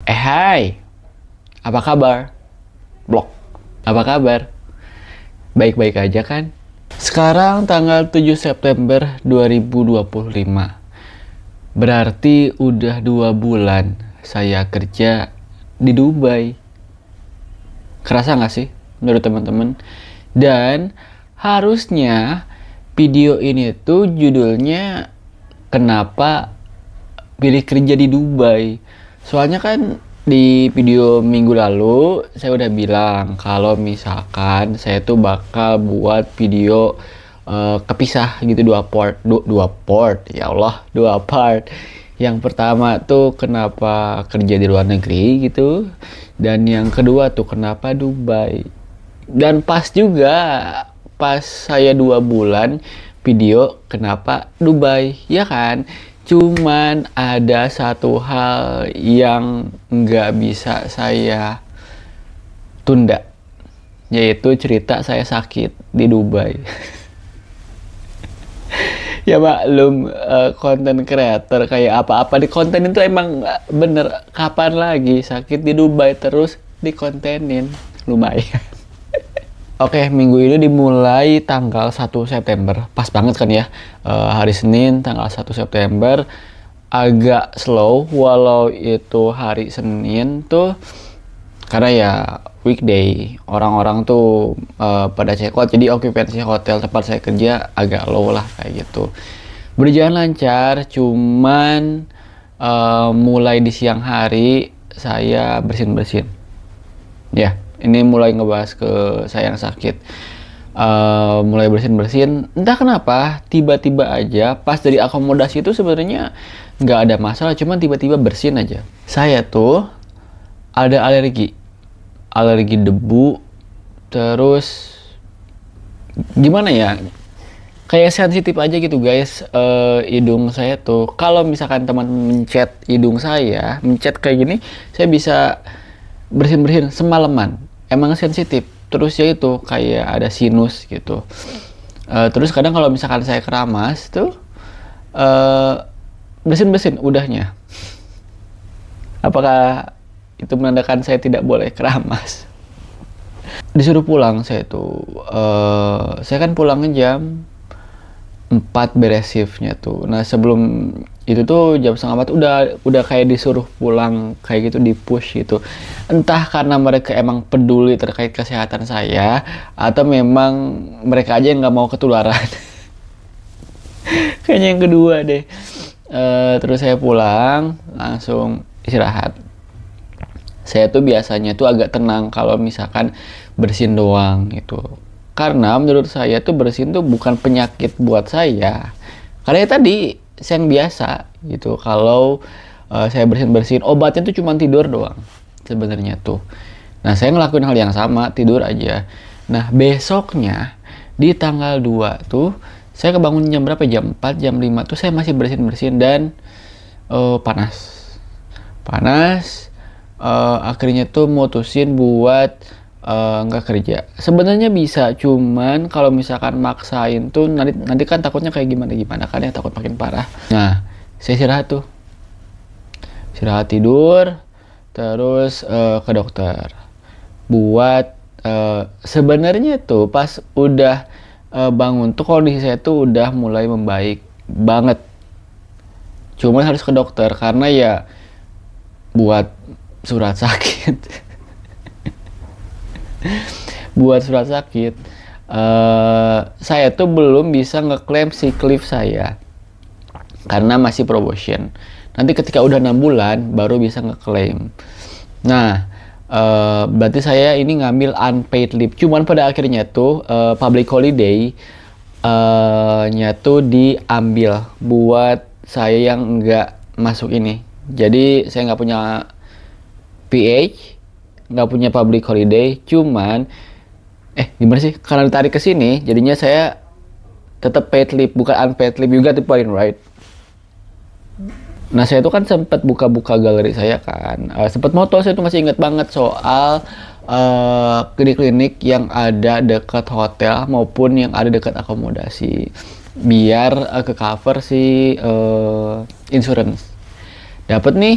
Hai, apa kabar? Blok, apa kabar? Baik-baik aja kan? Sekarang tanggal 7 September 2025. Berarti udah 2 bulan saya kerja di Dubai. Kerasa nggak sih menurut teman-teman? Dan harusnya video ini tuh judulnya kenapa pilih kerja di Dubai. Soalnya kan di video minggu lalu saya udah bilang kalau misalkan saya tuh bakal buat video kepisah gitu dua part ya Allah, 2 part. Yang pertama tuh kenapa kerja di luar negeri gitu, dan yang kedua tuh kenapa Dubai. Dan pas juga pas saya 2 bulan video kenapa Dubai, ya kan? Cuman ada satu hal yang nggak bisa saya tunda, yaitu cerita saya sakit di Dubai. Ya maklum, konten creator kayak apa-apa di konten itu emang bener, kapan lagi sakit di Dubai terus dikontenin, lumayan. Oke, minggu ini dimulai tanggal 1 September. Pas banget kan ya, hari Senin tanggal 1 September. Agak slow, walau itu hari Senin tuh, karena ya weekday. Orang-orang tuh pada check out, jadi okupansi hotel tempat saya kerja agak low lah kayak gitu. Berjalan lancar, cuman mulai di siang hari saya bersin-bersin. Ya. Ini mulai ngebahas ke saya yang sakit. Mulai bersin-bersin. Entah kenapa, tiba-tiba aja pas dari akomodasi itu sebenarnya nggak ada masalah, cuman tiba-tiba bersin aja. Saya tuh ada alergi debu, terus gimana ya? Kayak sensitif aja gitu guys, hidung saya tuh. Kalau misalkan teman mencet hidung saya, mencet kayak gini, saya bisa bersin-bersin semalaman. Emang sensitif. Terus ya itu kayak ada sinus gitu. Terus kadang kalau misalkan saya keramas tuh bersin-bersin udahnya. Apakah itu menandakan saya tidak boleh keramas? Disuruh pulang saya tuh. Saya kan pulangnya jam 4 beres shiftnya tuh. Nah sebelum itu tuh jam 3:30 udah kayak disuruh pulang kayak gitu, di push gitu. Entah karena mereka emang peduli terkait kesehatan saya atau memang mereka aja yang nggak mau ketularan. Kayaknya yang kedua deh. Terus saya pulang langsung istirahat. Saya tuh biasanya tuh agak tenang kalau misalkan bersin doang gitu. Karena menurut saya tuh bersin tuh bukan penyakit buat saya. Karena ya tadi saya yang biasa gitu. Kalau saya bersin-bersin, obatnya tuh cuma tidur doang sebenarnya tuh. Nah saya ngelakuin hal yang sama, tidur aja. Nah besoknya di tanggal 2 tuh saya kebangun jam berapa? Jam 4, jam 5 tuh saya masih bersin-bersin dan panas. Akhirnya tuh mutusin buat nggak kerja. Sebenarnya bisa, cuman kalau misalkan maksain tuh nanti kan takutnya kayak gimana kan ya, takut makin parah. Nah saya istirahat tidur, terus ke dokter buat sebenarnya tuh pas udah bangun tuh kondisi saya tuh udah mulai membaik banget, cuman harus ke dokter karena ya buat surat sakit. Buat surat sakit, saya tuh belum bisa ngeklaim sick leave saya karena masih probation. Nanti ketika udah 6 bulan baru bisa ngeklaim. Nah berarti saya ini ngambil unpaid leave. Cuman pada akhirnya tuh public holiday nya tuh diambil buat saya yang nggak masuk ini. Jadi saya nggak punya PH, nggak punya public holiday, cuman gimana sih, karena ditarik ke sini jadinya saya tetap paid leave, bukan unpaid leave. You got the point, right? Nah saya tuh kan sempat buka-buka galeri saya kan, sempat moto, saya tuh masih inget banget soal klinik-klinik yang ada dekat hotel maupun yang ada dekat akomodasi, biar ke cover si insurance. Dapat nih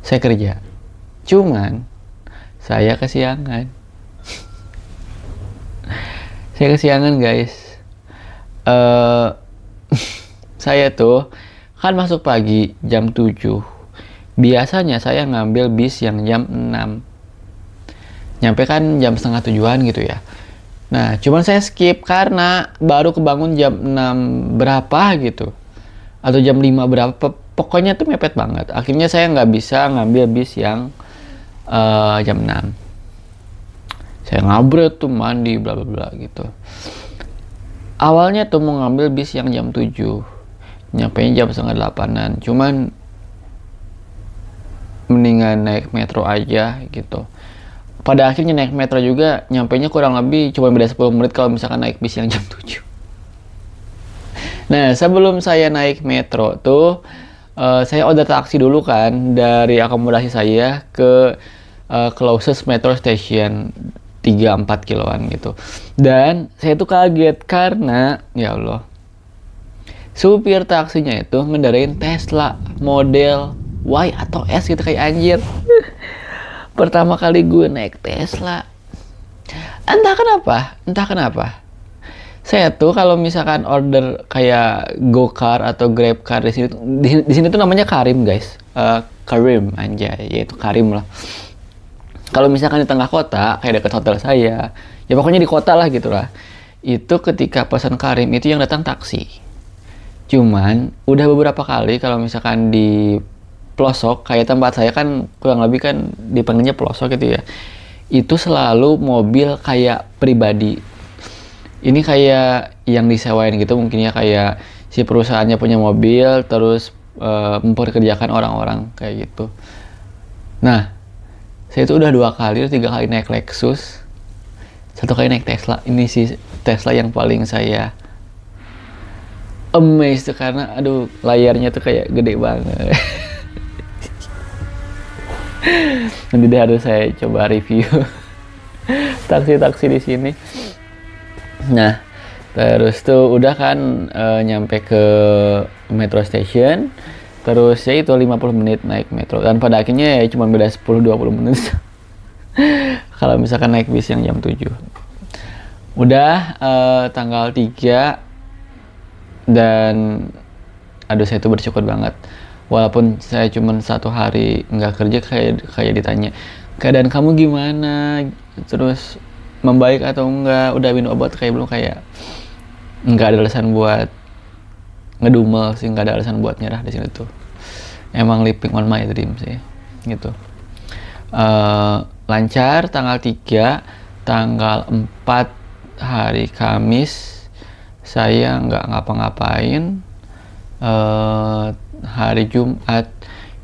saya kerja. Cuman saya kesiangan. Saya kesiangan guys. Saya tuh kan masuk pagi jam 7. Biasanya saya ngambil bis yang jam 6. Nyampe kan jam setengah 7-an gitu ya. Nah, cuman saya skip karena baru kebangun jam 6 berapa gitu. Atau jam 5 berapa. Pokoknya tuh mepet banget. Akhirnya saya nggak bisa ngambil bis yang jam 6. Saya ngabret tuh mandi bla bla bla gitu. Awalnya tuh mau ngambil bis yang jam 7. Nyampenya jam setengah 8-an. Cuman mendingan naik metro aja gitu. Pada akhirnya naik metro juga nyampenya kurang lebih cuma beda 10 menit kalau misalkan naik bis yang jam 7. Nah, sebelum saya naik metro tuh saya order taksi dulu kan dari akomodasi saya ke closest metro station 3-4 kiloan gitu. Dan saya tuh kaget karena ya Allah, supir taksinya itu ngendarain Tesla model Y atau S gitu, kayak anjir. Pertama kali gue naik Tesla. Entah kenapa. Saya tuh kalau misalkan order kayak GoCar atau GrabCar di sini tuh namanya Karim guys. Karim anjay, yaitu Karim lah. Kalau misalkan di tengah kota kayak dekat hotel saya, ya pokoknya di kota lah gitu lah. Itu ketika pesan Karim itu yang datang taksi. Cuman udah beberapa kali kalau misalkan di pelosok kayak tempat saya kan kurang lebih kan dipanggilnya pelosok gitu ya, itu selalu mobil kayak pribadi. Ini kayak yang disewain gitu mungkin ya, kayak si perusahaannya punya mobil terus mempekerjakan orang-orang kayak gitu. Nah, saya itu udah 2 kali atau 3 kali naik Lexus, 1 kali naik Tesla. Ini sih Tesla yang paling saya amazed tuh karena aduh layarnya tuh kayak gede banget. Nanti deh harus saya coba review taksi-taksi di sini. Nah, terus tuh udah kan nyampe ke metro station. Terus ya itu 50 menit naik metro. Dan pada akhirnya ya cuma beda 10-20 menit. Kalau misalkan naik bis yang jam 7. Udah tanggal 3. Dan aduh saya tuh bersyukur banget. Walaupun saya cuma 1 hari nggak kerja, kayak ditanya keadaan kamu gimana, terus membaik atau enggak, udah minum obat kayak belum, kayak nggak ada alasan buat ngedumel sih, nggak ada alasan buat nyerah di sini tuh. Emang living on my dream sih gitu. Lancar tanggal 3, tanggal 4 hari Kamis saya nggak ngapa-ngapain. Hari Jumat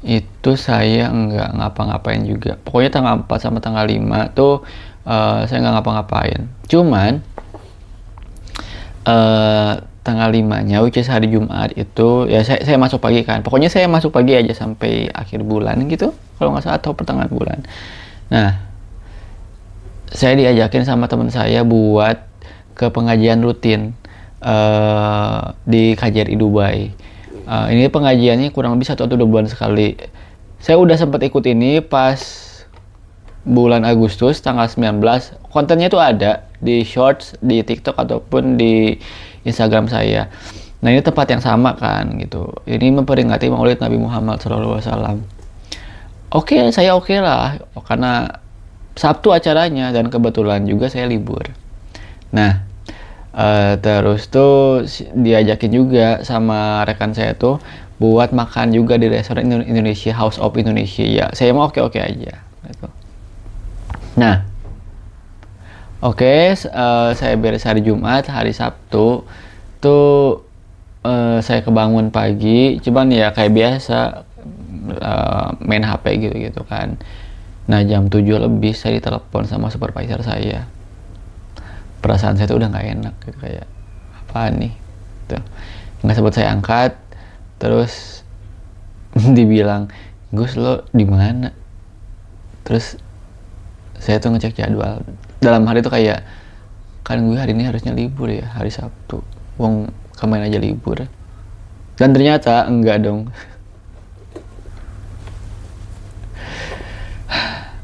itu saya nggak ngapa-ngapain juga. Pokoknya tanggal 4 sama tanggal 5 tuh saya nggak ngapa-ngapain. Cuman tanggal 5-nya, which is hari Jumat itu, ya saya masuk pagi kan. Pokoknya saya masuk pagi aja sampai akhir bulan gitu, kalau nggak salah, atau pertengahan bulan. Nah, saya diajakin sama teman saya buat ke pengajian rutin di KJRI Dubai. Ini pengajiannya kurang lebih 1 atau 2 bulan sekali. Saya udah sempat ikut ini pas bulan Agustus tanggal 19. Kontennya tuh ada di shorts di TikTok ataupun di Instagram saya. Nah, ini tempat yang sama kan gitu. Ini memperingati Maulid Nabi Muhammad SAW. Saya oke lah karena Sabtu acaranya dan kebetulan juga saya libur. Nah, terus tuh diajakin juga sama rekan saya tuh buat makan juga di restoran Indonesia, House of Indonesia. Ya, saya mau oke aja gitu. Nah, saya beres hari Jumat. Hari Sabtu tuh saya kebangun pagi, cuman ya kayak biasa main HP gitu kan. Nah, jam 7 lebih saya ditelepon sama supervisor saya. Perasaan saya tuh udah nggak enak gitu, kayak apaan nih tuh, nggak sempat saya angkat. Terus dibilang, Gus lo di mana? Terus saya tuh ngecek jadwal dalam hari itu, kayak kan gue hari ini harusnya libur ya, hari Sabtu, wong kemarin aja libur. Dan ternyata enggak dong.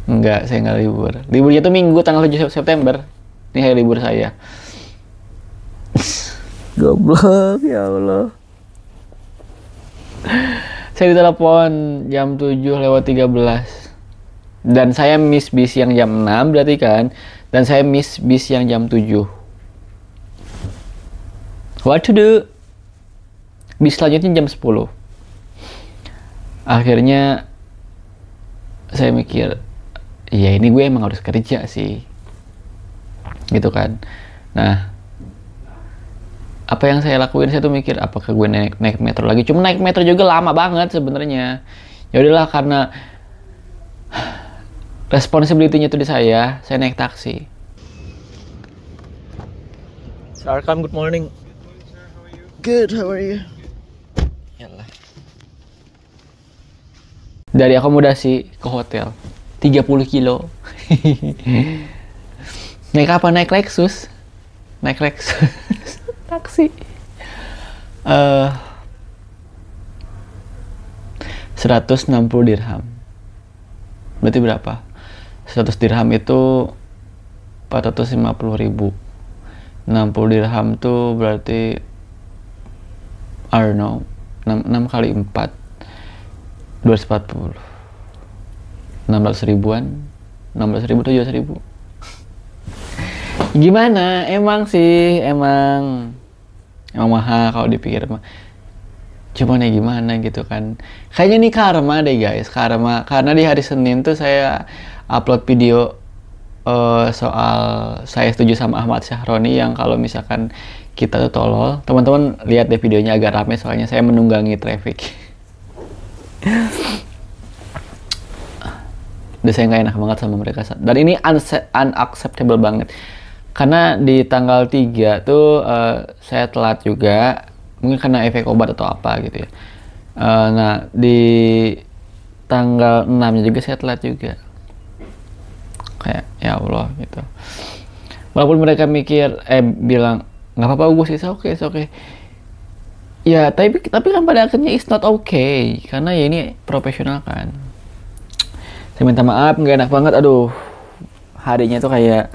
Enggak, saya nggak libur. Liburnya tuh Minggu tanggal 7 September. Ini hari libur saya. Goblok, ya Allah. Saya ditelepon jam 7:13. Dan saya miss bis yang jam 6 berarti kan. Dan saya miss bis yang jam 7. What to do? Bis selanjutnya jam 10. Akhirnya saya mikir, ya ini gue emang harus kerja sih. Gitu kan. Nah, apa yang saya lakuin, saya tuh mikir apakah gue naik metro lagi. Cuma naik metro juga lama banget sebenarnya. Ya udahlah, karena responsibility-nya tuh di saya naik taksi. Sarkam, good morning. Good, how are you? Yalah. Dari akomodasi ke hotel 30 kilo. Naik apa? Naik Lexus. Naik Lexus. Taksi. 160 dirham. Berarti berapa? 100 dirham itu 450.000. 60 dirham tuh berarti I don't know, 6 kali 4 240. 16 ribuan. 16 ribu tuh 17 ribu. Gimana? Emang sih, emang mahal kalau dipikir mah. Cuman ya gimana gitu kan. Kayaknya nih karma deh guys, karma. Karena di hari Senin tuh saya upload video soal saya setuju sama Ahmad Syahroni yang kalau misalkan kita tuh tolol. Teman-teman lihat deh videonya, agak rame soalnya saya menunggangi traffic. Dan saya nggak enak banget sama mereka. Dan ini unacceptable banget. Karena di tanggal 3 tuh saya telat juga. Mungkin karena efek obat atau apa gitu ya. Nah, di tanggal 6 juga saya telat juga. Kayak, ya Allah gitu. Walaupun mereka bilang, nggak apa-apa Gus, it's okay. Ya, tapi kan pada akhirnya it's not okay. Karena ya ini profesional kan. Saya minta maaf, nggak enak banget. Aduh, harinya tuh kayak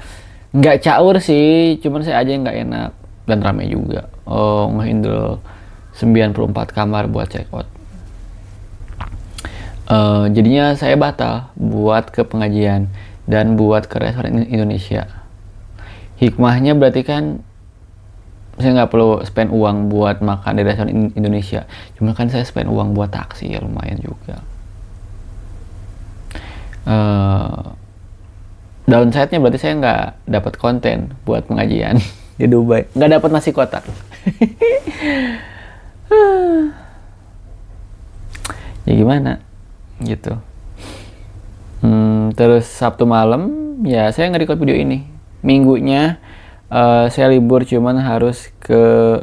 nggak caur sih, cuman saya aja yang nggak enak. Dan ramai juga. Ngehandle 94 kamar buat check out. Jadinya saya batal buat ke pengajian dan buat ke restoran Indonesia. Hikmahnya berarti kan saya nggak perlu spend uang buat makan di restoran Indonesia. Cuma kan saya spend uang buat taksi, ya lumayan juga. Downside-nya berarti saya nggak dapat konten buat pengajian di Dubai, nggak dapat nasi kotak. Ya gimana gitu. Terus Sabtu malam ya saya nggak record video ini. Minggunya saya libur, cuman harus ke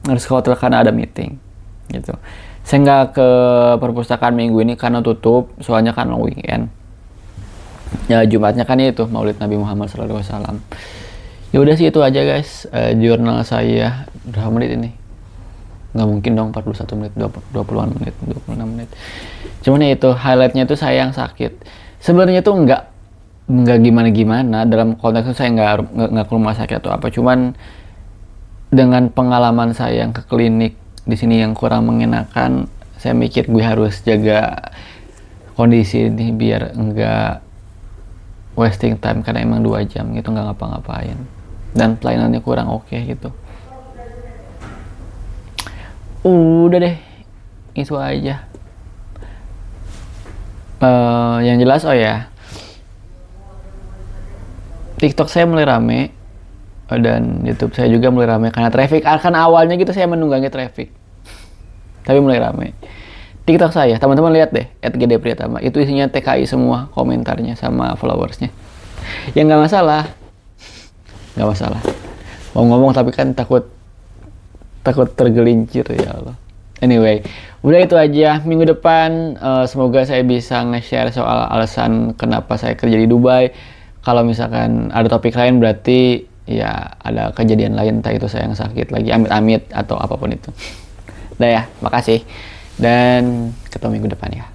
harus ke hotel karena ada meeting gitu. Saya nggak ke perpustakaan minggu ini karena tutup, soalnya kan long weekend. Ya Jumatnya kan itu Maulid Nabi Muhammad SAW. Ya udah sih itu aja guys, jurnal saya. Berapa menit ini? Nggak mungkin dong 41 menit, 20-an menit, 26 menit. Cuman ya itu highlightnya itu saya yang sakit. Sebenarnya tuh nggak gimana-gimana, dalam konteks itu saya nggak ke rumah sakit atau apa. Cuman dengan pengalaman saya yang ke klinik di sini yang kurang mengenakan, saya mikir gue harus jaga kondisi ini biar enggak wasting time, karena emang 2 jam gitu nggak ngapa-ngapain dan pelayanannya kurang oke gitu. Udah deh, itu aja. Yang jelas TikTok saya mulai rame dan YouTube saya juga mulai rame karena traffic. Kan awalnya gitu saya menunggangi traffic, tapi mulai rame. TikTok saya, teman-teman lihat deh, @gdpriyatama, itu isinya TKI semua komentarnya sama followersnya. Ya nggak masalah. Mau ngomong tapi kan takut tergelincir, ya Allah. Anyway, udah itu aja. Minggu depan semoga saya bisa nge-share soal alasan kenapa saya kerja di Dubai. Kalau misalkan ada topik lain berarti ya ada kejadian lain, entah itu saya yang sakit lagi, amit-amit atau apapun itu. Udah ya, makasih. Dan ketemu minggu depan ya.